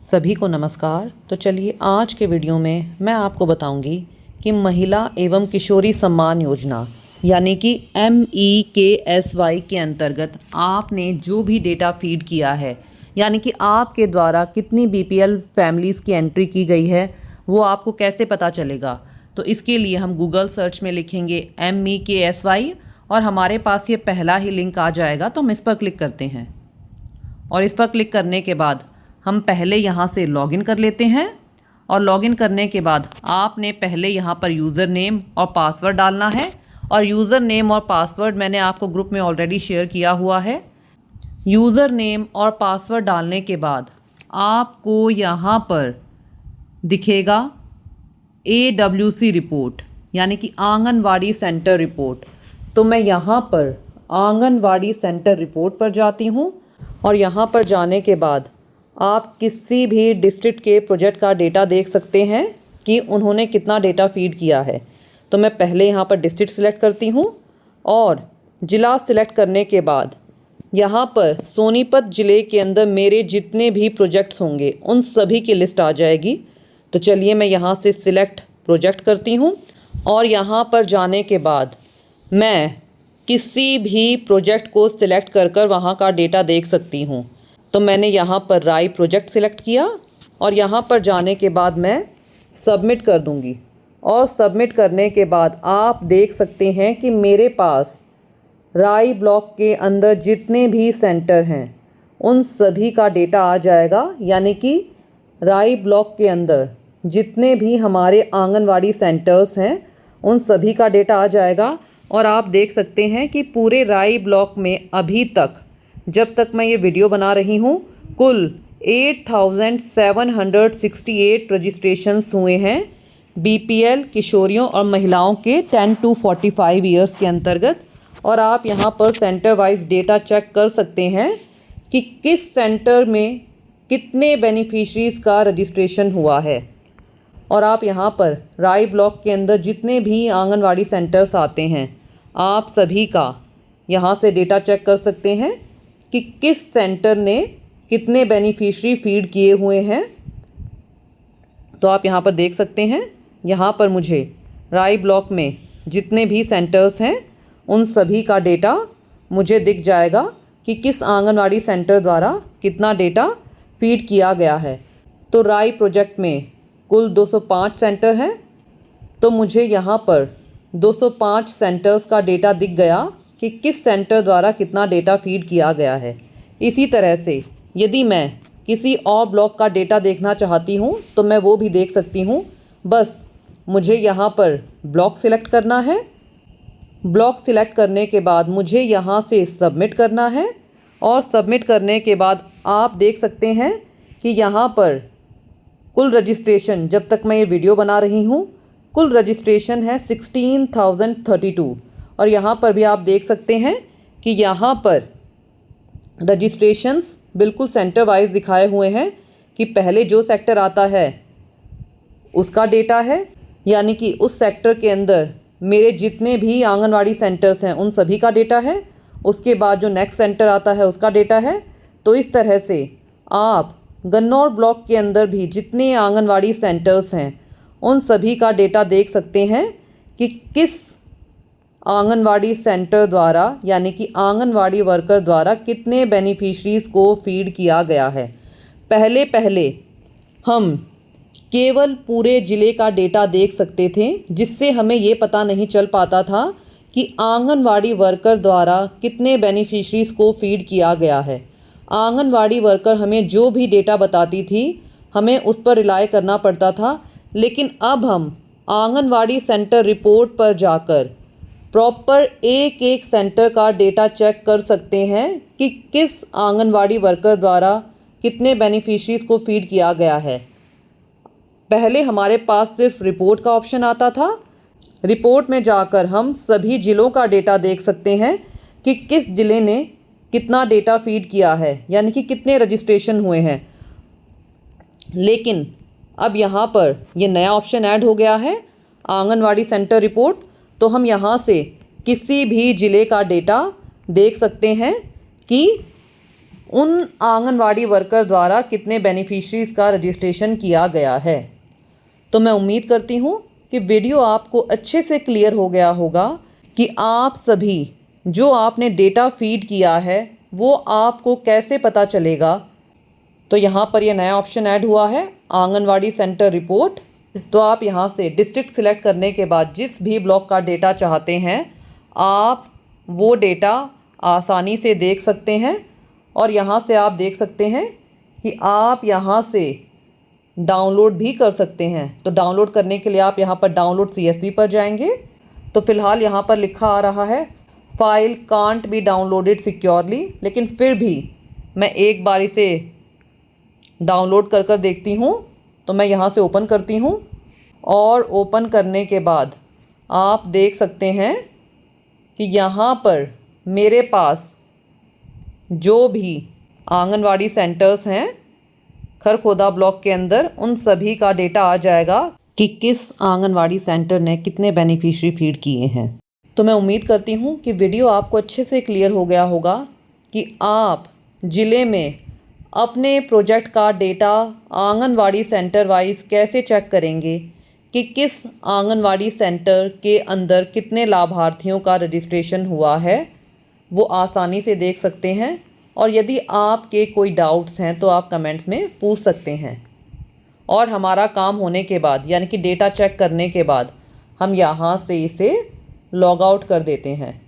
सभी को नमस्कार। तो चलिए आज के वीडियो में मैं आपको बताऊंगी कि महिला एवं किशोरी सम्मान योजना यानी कि MEKSY के अंतर्गत आपने जो भी डेटा फीड किया है, यानी कि आपके द्वारा कितनी BPL फैमिलीज़ की एंट्री की गई है, वो आपको कैसे पता चलेगा। तो इसके लिए हम गूगल सर्च में लिखेंगे MEKSY और हमारे पास ये पहला ही लिंक आ जाएगा। तो हम इस पर क्लिक करते हैं और इस पर क्लिक करने के बाद हम पहले यहाँ से लॉगिन कर लेते हैं। और लॉगिन करने के बाद आपने पहले यहाँ पर यूज़र नेम और पासवर्ड डालना है। और यूज़र नेम और पासवर्ड मैंने आपको ग्रुप में ऑलरेडी शेयर किया हुआ है। यूज़र नेम और पासवर्ड डालने के बाद आपको यहाँ पर दिखेगा AWC रिपोर्ट यानी कि आंगनवाड़ी सेंटर रिपोर्ट। तो मैं यहाँ पर आंगनवाड़ी सेंटर रिपोर्ट पर जाती हूँ और यहाँ पर जाने के बाद आप किसी भी डिस्ट्रिक्ट के प्रोजेक्ट का डेटा देख सकते हैं कि उन्होंने कितना डेटा फीड किया है। तो मैं पहले यहाँ पर डिस्ट्रिक्ट सिलेक्ट करती हूँ और ज़िला सिलेक्ट करने के बाद यहाँ पर सोनीपत ज़िले के अंदर मेरे जितने भी प्रोजेक्ट्स होंगे उन सभी की लिस्ट आ जाएगी। तो चलिए मैं यहाँ से सिलेक्ट प्रोजेक्ट करती हूँ और यहाँ पर जाने के बाद मैं किसी भी प्रोजेक्ट को सिलेक्ट कर वहाँ का डेटा देख सकती हूँ। तो मैंने यहाँ पर राई प्रोजेक्ट सिलेक्ट किया और यहाँ पर जाने के बाद मैं सबमिट कर दूँगी। और सबमिट करने के बाद आप देख सकते हैं कि मेरे पास राई ब्लॉक के अंदर जितने भी सेंटर हैं उन सभी का डेटा आ जाएगा। यानी कि राई ब्लॉक के अंदर जितने भी हमारे आंगनवाड़ी सेंटर्स हैं उन सभी का डेटा आ जाएगा। और आप देख सकते हैं कि पूरे राई ब्लॉक में अभी तक जब तक मैं ये वीडियो बना रही हूँ कुल 8,768 रजिस्ट्रेशंस हुए हैं BPL किशोरियों और महिलाओं के 10 to 45 ईयर्स के अंतर्गत। और आप यहाँ पर सेंटर वाइज डेटा चेक कर सकते हैं कि किस सेंटर में कितने बेनिफिशरीज़ का रजिस्ट्रेशन हुआ है। और आप यहाँ पर राई ब्लॉक के अंदर जितने भी आंगनवाड़ी सेंटर्स आते हैं आप सभी का यहाँ से डेटा चेक कर सकते हैं कि किस सेंटर ने कितने बेनिफिशरी फीड किए हुए हैं। तो आप यहाँ पर देख सकते हैं, यहाँ पर मुझे राई ब्लॉक में जितने भी सेंटर्स हैं उन सभी का डेटा मुझे दिख जाएगा कि किस आंगनवाड़ी सेंटर द्वारा कितना डेटा फीड किया गया है। तो राई प्रोजेक्ट में कुल 205 सेंटर हैं। तो मुझे यहाँ पर 205 सेंटर्स का डेटा दिख गया कि किस सेंटर द्वारा कितना डेटा फीड किया गया है। इसी तरह से यदि मैं किसी और ब्लॉक का डेटा देखना चाहती हूँ तो मैं वो भी देख सकती हूँ। बस मुझे यहाँ पर ब्लॉक सिलेक्ट करना है। ब्लॉक सिलेक्ट करने के बाद मुझे यहाँ से सबमिट करना है। और सबमिट करने के बाद आप देख सकते हैं कि यहाँ पर कुल रजिस्ट्रेशन जब तक मैं ये वीडियो बना रही हूँ कुल रजिस्ट्रेशन है 16,032। और यहाँ पर भी आप देख सकते हैं कि यहाँ पर रजिस्ट्रेशंस बिल्कुल सेंटर वाइज दिखाए हुए हैं कि पहले जो सेक्टर आता है उसका डेटा है, यानी कि उस सेक्टर के अंदर मेरे जितने भी आंगनवाड़ी सेंटर्स हैं उन सभी का डेटा है। उसके बाद जो नेक्स्ट सेंटर आता है उसका डेटा है। तो इस तरह से आप गन्नौर ब्लॉक के अंदर भी जितने आंगनवाड़ी सेंटर्स हैं उन सभी का डेटा देख सकते हैं कि किस आंगनवाड़ी सेंटर द्वारा यानी कि आंगनवाड़ी वर्कर द्वारा कितने बेनिफिशरीज़ को फीड किया गया है। पहले हम केवल पूरे ज़िले का डेटा देख सकते थे, जिससे हमें ये पता नहीं चल पाता था कि आंगनवाड़ी वर्कर द्वारा कितने बेनिफिशरीज़ को फीड किया गया है। आंगनवाड़ी वर्कर हमें जो भी डेटा बताती थी हमें उस पर रिलाय करना पड़ता था। लेकिन अब हम आंगनवाड़ी सेंटर रिपोर्ट पर जाकर प्रॉपर एक एक सेंटर का डेटा चेक कर सकते हैं कि किस आंगनवाड़ी वर्कर द्वारा कितने बेनिफिशरीज़ को फीड किया गया है। पहले हमारे पास सिर्फ रिपोर्ट का ऑप्शन आता था। रिपोर्ट में जाकर हम सभी ज़िलों का डेटा देख सकते हैं कि किस ज़िले ने कितना डेटा फीड किया है, यानी कि कितने रजिस्ट्रेशन हुए हैं। लेकिन अब यहाँ पर ये नया ऑप्शन ऐड हो गया है आंगनवाड़ी सेंटर रिपोर्ट। तो हम यहाँ से किसी भी ज़िले का डेटा देख सकते हैं कि उन आंगनवाड़ी वर्कर द्वारा कितने बेनिफिशरीज़ का रजिस्ट्रेशन किया गया है। तो मैं उम्मीद करती हूँ कि वीडियो आपको अच्छे से क्लियर हो गया होगा कि आप सभी जो आपने डेटा फीड किया है वो आपको कैसे पता चलेगा। तो यहाँ पर ये नया ऑप्शन ऐड हुआ है, आंगनवाड़ी सेंटर रिपोर्ट। तो आप यहाँ से डिस्ट्रिक्ट सिलेक्ट करने के बाद जिस भी ब्लॉक का डेटा चाहते हैं आप वो डेटा आसानी से देख सकते हैं। और यहाँ से आप देख सकते हैं कि आप यहाँ से डाउनलोड भी कर सकते हैं। तो डाउनलोड करने के लिए आप यहाँ पर डाउनलोड CSV पर जाएंगे। तो फ़िलहाल यहाँ पर लिखा आ रहा है file can't be downloaded securely, लेकिन फिर भी मैं एक बार इसे डाउनलोड कर देखती हूँ। तो मैं यहाँ से ओपन करती हूँ और ओपन करने के बाद आप देख सकते हैं कि यहाँ पर मेरे पास जो भी आंगनवाड़ी सेंटर्स हैं खरखोदा ब्लॉक के अंदर उन सभी का डेटा आ जाएगा कि किस आंगनवाड़ी सेंटर ने कितने बेनिफिशरी फीड किए हैं। तो मैं उम्मीद करती हूँ कि वीडियो आपको अच्छे से क्लियर हो गया होगा कि आप ज़िले में अपने प्रोजेक्ट का डेटा आंगनवाड़ी सेंटर वाइज कैसे चेक करेंगे कि किस आंगनवाड़ी सेंटर के अंदर कितने लाभार्थियों का रजिस्ट्रेशन हुआ है, वो आसानी से देख सकते हैं। और यदि आपके कोई डाउट्स हैं तो आप कमेंट्स में पूछ सकते हैं। और हमारा काम होने के बाद यानी कि डेटा चेक करने के बाद हम यहाँ से इसे लॉग आउट कर देते हैं।